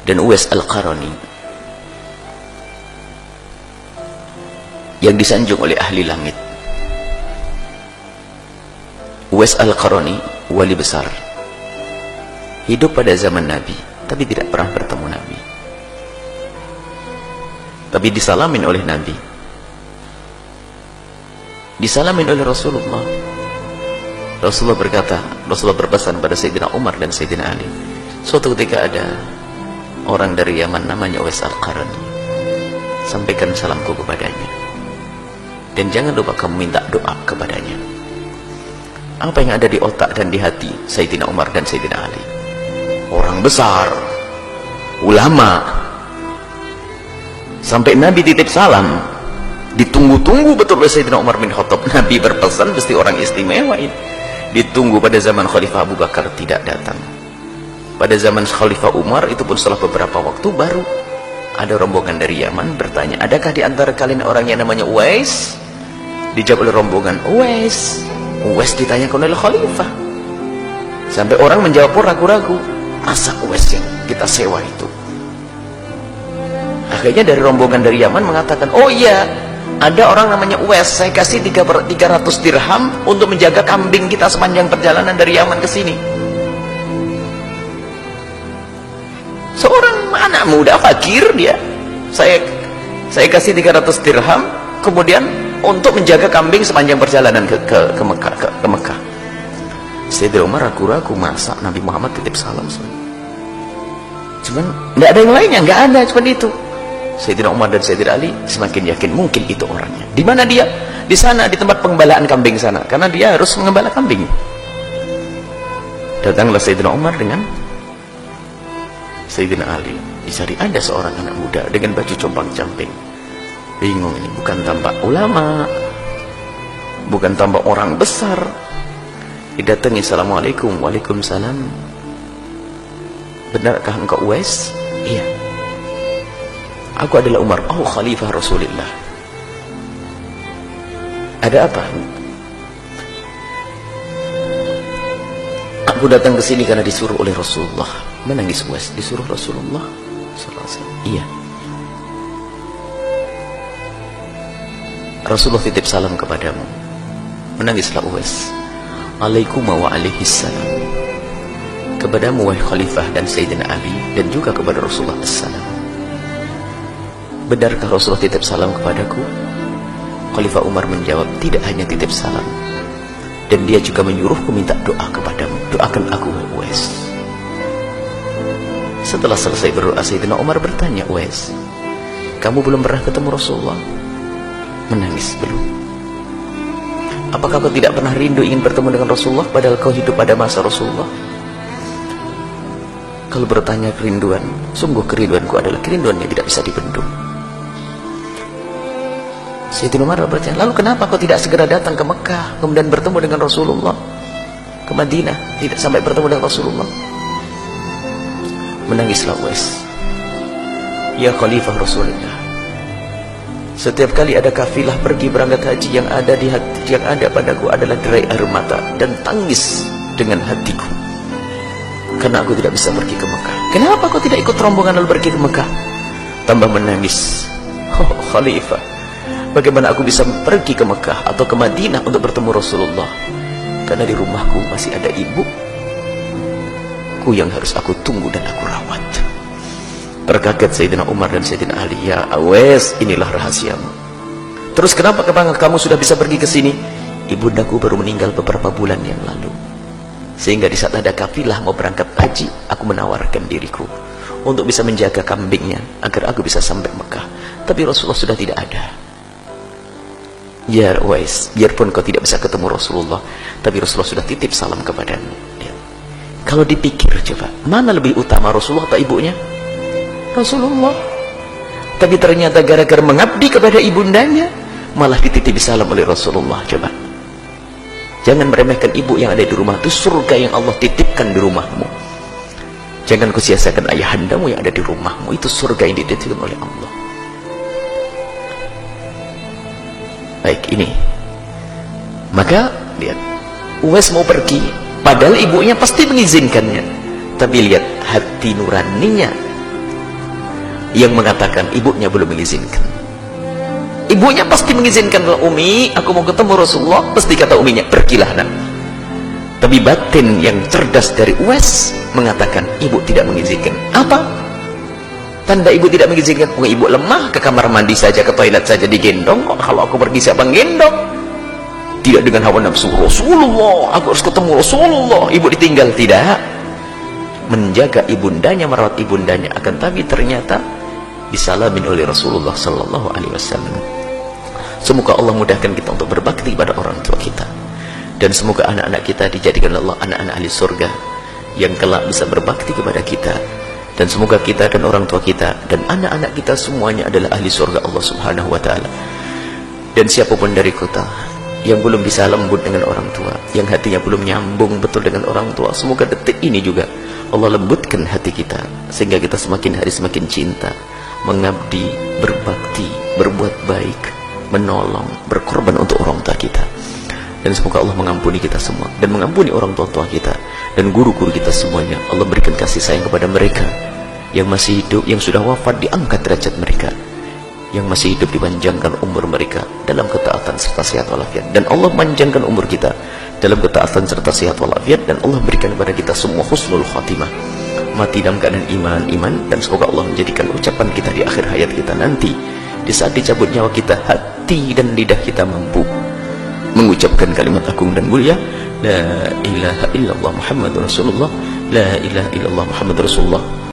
dan Uwais Al-Qarani yang disanjung oleh ahli langit. Uwais Al-Qarani wali besar, hidup pada zaman Nabi tapi tidak pernah bertemu Nabi, tapi disalamin oleh Nabi, disalamin oleh Rasulullah. Rasulullah berkata, Rasulullah berpesan pada Sayyidina Umar dan Sayyidina Ali, suatu ketika ada orang dari Yaman namanya Uwais Al-Qarani, sampaikan salamku kepadanya dan jangan lupa kamu minta doa kepadanya. Apa yang ada di otak dan di hati Sayyidina Umar dan Sayyidina Ali, orang besar, ulama, sampai Nabi titip salam, ditunggu-tunggu betul oleh Sayyidina Umar bin Khattab. Nabi berpesan mesti orang istimewa ini. Ditunggu pada zaman Khalifah Abu Bakar tidak datang. Pada zaman Khalifah Umar itu pun setelah beberapa waktu baru ada rombongan dari Yaman bertanya, adakah di antara kalian orang yang namanya Uwais? Dijawab oleh rombongan, Uwais. Uwais ditanyakan oleh Khalifah, sampai orang menjawab pun ragu-ragu, masa Uwais yang kita sewa itu? Akhirnya dari rombongan dari Yaman mengatakan, oh iya, ada orang namanya Uwais, saya kasih 300 dirham untuk menjaga kambing kita sepanjang perjalanan dari Yaman ke sini. Seorang anak muda fakir dia, saya kasih 300 dirham kemudian untuk menjaga kambing sepanjang perjalanan ke Mekah. Sayyidina Umar ragu-ragu, masa Nabi Muhammad titip salam? Cuman nggak ada yang lainnya, nggak ada, cuma itu. Sayyidina Umar dan Sayyidina Ali semakin yakin mungkin itu orangnya. Di mana dia? Di sana, di tempat pengembalaan kambing sana, karena dia harus mengembala kambing. Datanglah Sayyidina Umar dengan Sayyidina Ali, dicari ada seorang anak muda dengan baju compang-camping. Bingung ini, bukan tampak ulama, bukan tampak orang besar. Didatangi, assalamualaikum. Waalaikumsalam. Benarkah engkau Uwais? Iya. Aku adalah Umar. Oh, Khalifah Rasulullah. Ada apa? Aku datang ke sini karena disuruh oleh Rasulullah. Menangis Uwais, disuruh Rasulullah sallallahu alaihi wasallam. Iya. Rasulullah titip salam kepadamu. Menangislah Uwais. Alaikum wa alaihissalam. Kepadamu wahai Khalifah dan Sayyidina Ali, dan juga kepada Rasulullah assalam. Benarkah Rasulullah titip salam kepadaku? Khalifah Umar menjawab, tidak hanya titip salam, dan dia juga menyuruhku minta doa kepadamu. Doakan aku wahai Uwais. Setelah selesai berdoa, Sayyidina Umar bertanya, Uwais, kamu belum pernah ketemu Rasulullah? Menangis, belum. Apakah kau tidak pernah rindu ingin bertemu dengan Rasulullah padahal kau hidup pada masa Rasulullah? Kalau bertanya kerinduan, sungguh kerinduanku adalah kerinduan yang tidak bisa dibendung. Sayyidina Umar bertanya, lalu kenapa kau tidak segera datang ke Mekah kemudian bertemu dengan Rasulullah, ke Madinah, tidak sampai bertemu dengan Rasulullah? Menangislah Uwais. Ya Khalifah Rasulullah, setiap kali ada kafilah pergi berangkat haji, yang ada di hati, yang ada padaku adalah derai air mata dan tangis dengan hatiku, karena aku tidak bisa pergi ke Mekah. Kenapa kau tidak ikut rombongan lalu pergi ke Mekah? Tambah menangis. Oh Khalifah, bagaimana aku bisa pergi ke Mekah atau ke Madinah untuk bertemu Rasulullah? Karena di rumahku masih ada ibuku yang harus aku tunggu dan aku rawat. Terkaget Sayyidina Umar dan Sayyidina Ali. Ya Uwais, inilah rahasiamu. Terus kenapa kamu sudah bisa pergi ke sini? Ibundaku baru meninggal beberapa bulan yang lalu, sehingga di saat ada kafilah mau berangkat haji, aku menawarkan diriku untuk bisa menjaga kambingnya agar aku bisa sampai Mekah. Tapi Rasulullah sudah tidak ada. Ya Uwais, biarpun kau tidak bisa ketemu Rasulullah, tapi Rasulullah sudah titip salam kepadamu. Kalau dipikir coba, mana lebih utama, Rasulullah atau ibunya? Rasulullah. Tapi ternyata gara-gara mengabdi kepada ibundanya, malah dititipi salam oleh Rasulullah. Coba, jangan meremehkan ibu yang ada di rumah. Itu surga yang Allah titipkan di rumahmu. Jangan kau sia-siakan ayahandamu yang ada di rumahmu. Itu surga yang dititipkan oleh Allah. Baik, ini maka lihat, Uwais mau pergi padahal ibunya pasti mengizinkannya, tapi lihat hati nuraninya yang mengatakan ibunya belum mengizinkan. Ibunya pasti mengizinkan. Umi, aku mau ketemu Rasulullah. Pasti kata uminya, pergilah nak. Tapi batin yang cerdas dari Uwais mengatakan ibu tidak mengizinkan. Apa tanda ibu tidak mengizinkan? Oh, ibu lemah, ke kamar mandi saja, ke toilet saja digendong. Kok kalau aku pergi siapa gendong? Tidak dengan hawa nafsu. Rasulullah, aku harus ketemu Rasulullah. Ibu ditinggal. Tidak. Menjaga ibundanya, merawat ibundanya. Akan tapi ternyata disalamin oleh Rasulullah sallallahu alaihi wasallam. Semoga Allah mudahkan kita untuk berbakti pada orang tua kita, dan semoga anak-anak kita dijadikan Allah anak-anak ahli surga yang kelak bisa berbakti kepada kita, dan semoga kita dan orang tua kita dan anak-anak kita semuanya adalah ahli surga Allah subhanahu wa ta'ala. Dan siapapun dari kita yang belum bisa lembut dengan orang tua, yang hatinya belum nyambung betul dengan orang tua, semoga detik ini juga Allah lembutkan hati kita, sehingga kita semakin hari semakin cinta, mengabdi, berbakti, berbuat baik, menolong, berkorban untuk orang tua kita. Dan semoga Allah mengampuni kita semua, dan mengampuni orang tua kita dan guru-guru kita semuanya. Allah berikan kasih sayang kepada mereka yang masih hidup, yang sudah wafat diangkat derajat mereka, yang masih hidup dipanjangkan umur mereka dalam ketaatan serta sehat walafiat. Dan Allah panjangkan umur kita dalam ketaatan serta sehat walafiat, dan Allah berikan kepada kita semua husnul khatimah, mati dalam keadaan iman. Dan semoga Allah menjadikan ucapan kita di akhir hayat kita nanti, di saat dicabut nyawa kita, hati dan lidah kita mampu mengucapkan kalimat agung dan mulia, la ilaha illallah Muhammadur Rasulullah, la ilaha illallah Muhammadur Rasulullah.